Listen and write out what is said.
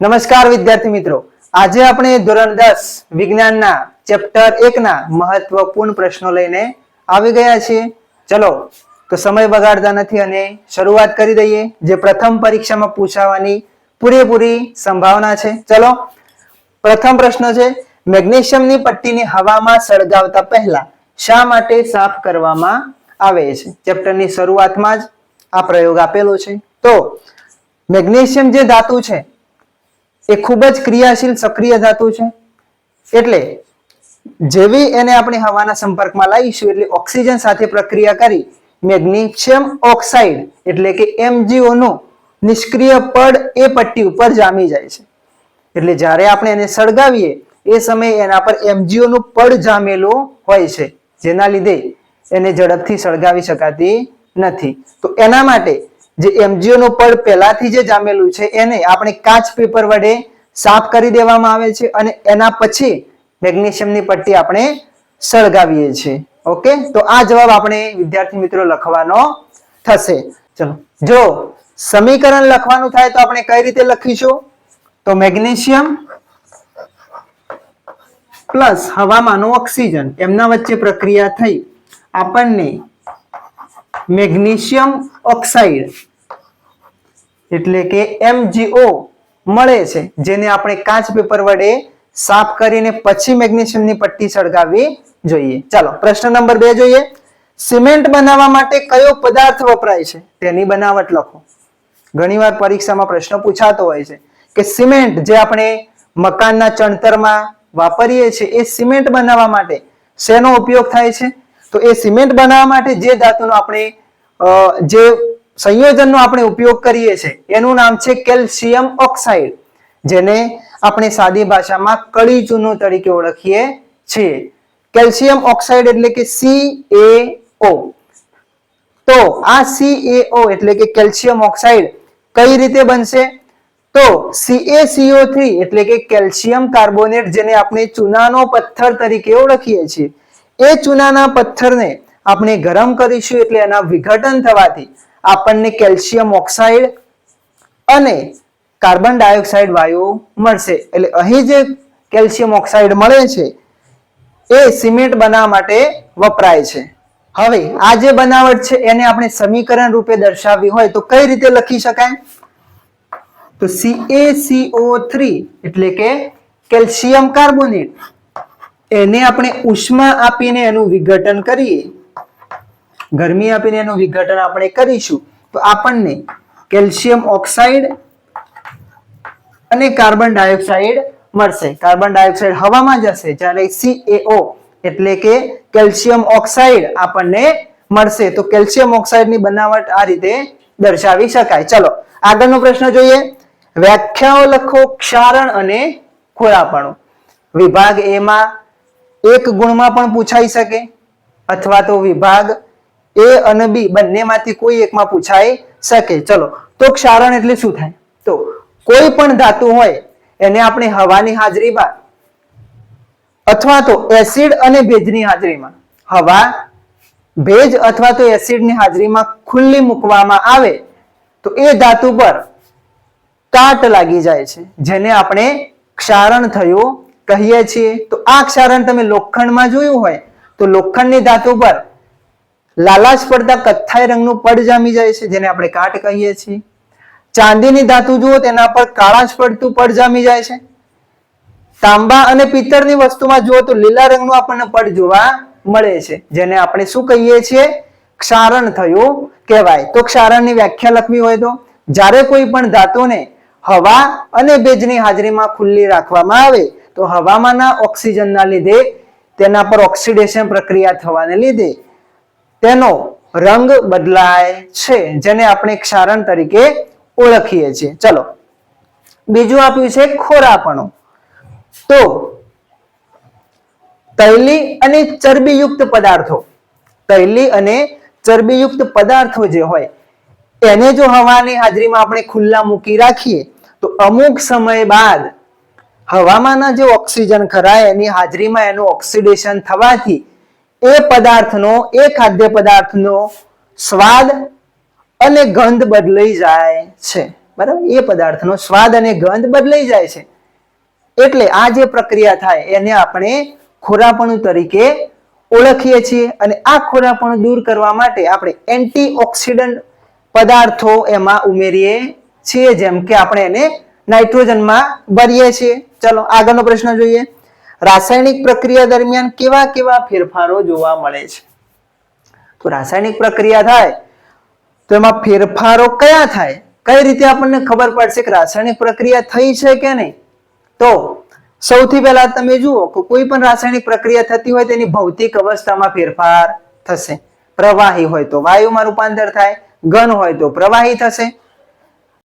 નમસ્કાર વિદ્યાર્થી મિત્રો, આજે આપણે ધોરણ 10 વિજ્ઞાનના ચેપ્ટર 1 ના મહત્વપૂર્ણ પ્રશ્નો લઈને આવી ગયા છીએ। ચલો તો સમય બગાડતા નથી અને શરૂઆત કરી દઈએ, જે પ્રથમ પરીક્ષામાં પૂછાવાની પૂરેપૂરી સંભાવના છે। ચલો, પ્રથમ પ્રશ્ન છે, મેગ્નેશિયમની પટ્ટીને હવામાં સળગાવતા પહેલા શા માટે સાફ કરવામાં આવે છે? ચેપ્ટરની શરૂઆતમાં જ આ પ્રયોગ આપેલો છે। તો મેગ્નેશિયમ જે ધાતુ છે એ ખૂબ જ ક્રિયાશીલ સક્રિય ધાતુ છે, એટલે જેવી એને આપણે હવાના સંપર્કમાં લાવીશું એટલે ઓક્સિજન સાથે પ્રક્રિયા કરી મેગ્નેશિયમ ઓક્સાઇડ એટલે કે MgO નું નિષ્ક્રિય પડ એ પટ્ટી ઉપર જામી જાય છે। એટલે જ્યારે આપણે એને સળગાવીએ એ સમયે એના પર MgO નું પડ જામેલું હોય છે, જેના લીધે એને ઝડપથી સળગાવી શકાતી નથી। તો એના માટે જે MgO નું પડ પહેલાથી જે જામેલું છે એને આપણે કાચ પેપર વડે સાફ કરી દેવામાં આવે છે અને એના પછી મેગ્નેશિયમની પટ્ટી આપણે સળગાવીએ છીએ। ઓકે, તો આ જવાબ આપણે વિદ્યાર્થી મિત્રો લખવાનો થશે। ચલો, જો સમીકરણ લખવાનું થાય તો આપણે કઈ રીતે લખીશું? તો મેગ્નેશિયમ પ્લસ હવામાંનો ઓક્સિજન એમના વચ્ચે પ્રક્રિયા થઈ આપણને મેગ્નેશિયમ ઓક્સાઇડ એટલે કે MgO મળે છે, જેને આપણે કાચ પેપર વડે સાફ કરીને પછી મેગ્નેશિયમની પટ્ટી સળગાવવી જોઈએ। ચાલો, પ્રશ્ન નંબર 2 જોઈએ। સિમેન્ટ બનાવવા માટે કયો પદાર્થ વપરાય છે? તેની બનાવટ લખો। ઘણીવાર પરીક્ષામાં પ્રશ્ન પૂછાતો હોય છે કે સિમેન્ટ જે આપણે મકાનના ચણતરમાં વાપરીએ છીએ એ સિમેન્ટ બનાવવા માટે શેનો ઉપયોગ થાય છે? તો એ સિમેન્ટ બનાવવા માટે જે ધાતુનો આપણે જે સંયોજનનો આપણે ઉપયોગ કરીએ છીએ એનું નામ છે કેલ્શિયમ ઓક્સાઇડ, જેને આપણે સાદી ભાષામાં કળી ચૂનો તરીકે ઓળખીએ છીએ। કેલ્શિયમ ઓક્સાઇડ એટલે કે CaO। તો આ CaO એટલે કે કેલ્શિયમ ઓક્સાઇડ કઈ રીતે બનશે? તો CaCO3 એટલે કે કેલ્શિયમ કાર્બોનેટ, જેને આપણે ચૂનાનો પથ્થર તરીકે ઓળખીએ છીએ, એ ચૂનાના પથ્થરને આપણે ગરમ કરીશું એટલે એના વિઘટન થવાથી આપણને કેલ્શિયમ ઓક્સાઇડ અને કાર્બન ડાયોક્સાઇડ વાયુ મળશે। એટલે અહીં જે કેલ્શિયમ ઓક્સાઇડ મળે છે એ સિમેન્ટ બનાવવા માટે વપરાય છે। હવે આ જે બનાવટ છે એને આપણે સમીકરણ રૂપે દર્શાવવી હોય તો કઈ રીતે લખી શકાય? તો CaCO3 એટલે કે કેલ્શિયમ કાર્બોનેટ, એને આપણે ઉષ્મા આપીને એનું વિઘટન કરીએ, ગરમી આપીને એનું વિઘટન આપણે કરીશું તો આપણને કેલ્શિયમ ઓક્સાઇડ અને કાર્બન ડાયોક્સાઇડ મળશે। કાર્બન ડાયોક્સાઇડ હવામાં જશે, જ્યારે CaO એટલે કે કેલ્શિયમ ઓક્સાઇડ આપણને મળશે। તો કેલ્શિયમ ઓક્સાઇડની બનાવટ આ રીતે દર્શાવી શકાય। ચલો, આગળનો પ્રશ્ન જોઈએ। વ્યાખ્યાઓ લખો ક્ષારણ અને ખોરાપણું। વિભાગ A માં એક ગુણમાં પણ પૂછાઈ શકે અથવા તો વિભાગ A અને B બંનેમાંથી કોઈ એકમાં પૂછાઈ શકે। ચલો, તો ક્ષારણ એટલે શું થાય? તો કોઈ પણ ધાતુ હોય એને આપણે હવાની હાજરીમાં અથવા તો એસિડ અને ભેજની હાજરીમાં, હવા, ભેજ અથવા તો એસિડની હાજરીમાં ખુલ્લી મૂકવામાં આવે તો એ ધાતુ પર કાટ લાગી જાય છે, જેને આપણે ક્ષારણ થયું કહીએ છીએ। તો આ ક્ષારણ તમે લોખંડમાં જોયું હોય તો લોખંડની ધાતુ પર લાલાશ પડતા કથ્થાઈ રંગનું પડ જામી જાય છે, જેને આપણે કાટ કહીએ છીએ। ચાંદીની ધાતુ જુઓ તેના પર કાળાશ પડતું પડ જામી જાય છે। તાંબા અને પિત્તળની વસ્તુમાં જુઓ તો લીલા રંગનું આપણને પડ જોવા મળે છે, જેને આપણે શું કહીએ છીએ? ક્ષારણ થયું કહેવાય। તો ક્ષારણની વ્યાખ્યા લખવી હોય તો જ્યારે કોઈ પણ ધાતુને હવા અને ભેજની હાજરીમાં ખુલ્લી રાખવામાં આવે તો હવામાંના ઓક્સિજનના લીધે તેના પર ઓક્સિડેશન પ્રક્રિયા થવાને લીધે તેનો રંગ બદલાય છે, જેને આપણે ક્ષારણ તરીકે ઓળખીએ છીએ। ચલો, બીજું આપ્યું છે ખોરાપણું। તો તૈલી અને ચરબીયુક્ત પદાર્થો, તૈલી અને ચરબીયુક્ત પદાર્થો જે હોય એને જો હવાની હાજરીમાં આપણે ખુલ્લા મૂકી રાખીએ તો અમુક સમય બાદ હવામાંના જે ઓક્સિજન ખરા એની હાજરીમાં એનું ઓક્સિડેશન થવાથી એ પદાર્થનો, એ ખાદ્ય પદાર્થનો સ્વાદ અને ગંધ બદલાઈ જાય છે। બરાબર, એ પદાર્થનો સ્વાદ અને ગંધ બદલાઈ જાય છે. એટલે આ જે પ્રક્રિયા થાય એને આપણે ખોરાપણું તરીકે ઓળખીએ છીએ. અને આ ખોરાપણું દૂર કરવા માટે આપણે એન્ટીઓક્સિડન્ટ પદાર્થો એમાં ઉમેરીએ છીએ, જેમ કે આપણે એને નાઇટ્રોજનમાં ભરીએ છીએ. ચલો આગળનો પ્રશ્ન જોઈએ. રાસાયણિક પ્રક્રિયા દરમિયાન કેવા કેવા ફેરફારો જોવા મળે છે? તો રાસાયણિક પ્રક્રિયા થાય તો એમાં ફેરફારો કયા થાય? કઈ રીતે આપણને ખબર પડશે કે રાસાયણિક પ્રક્રિયા થઈ છે કે નહીં? તો સૌથી પહેલા તમે જુઓ કે કોઈ પણ રાસાયણિક પ્રક્રિયા થતી હોય તેની ભૌતિક અવસ્થામાં ફેરફાર થશે. પ્રવાહી હોય તો વાયુમાં રૂપાંતર થાય, ઘન હોય તો પ્રવાહી થશે.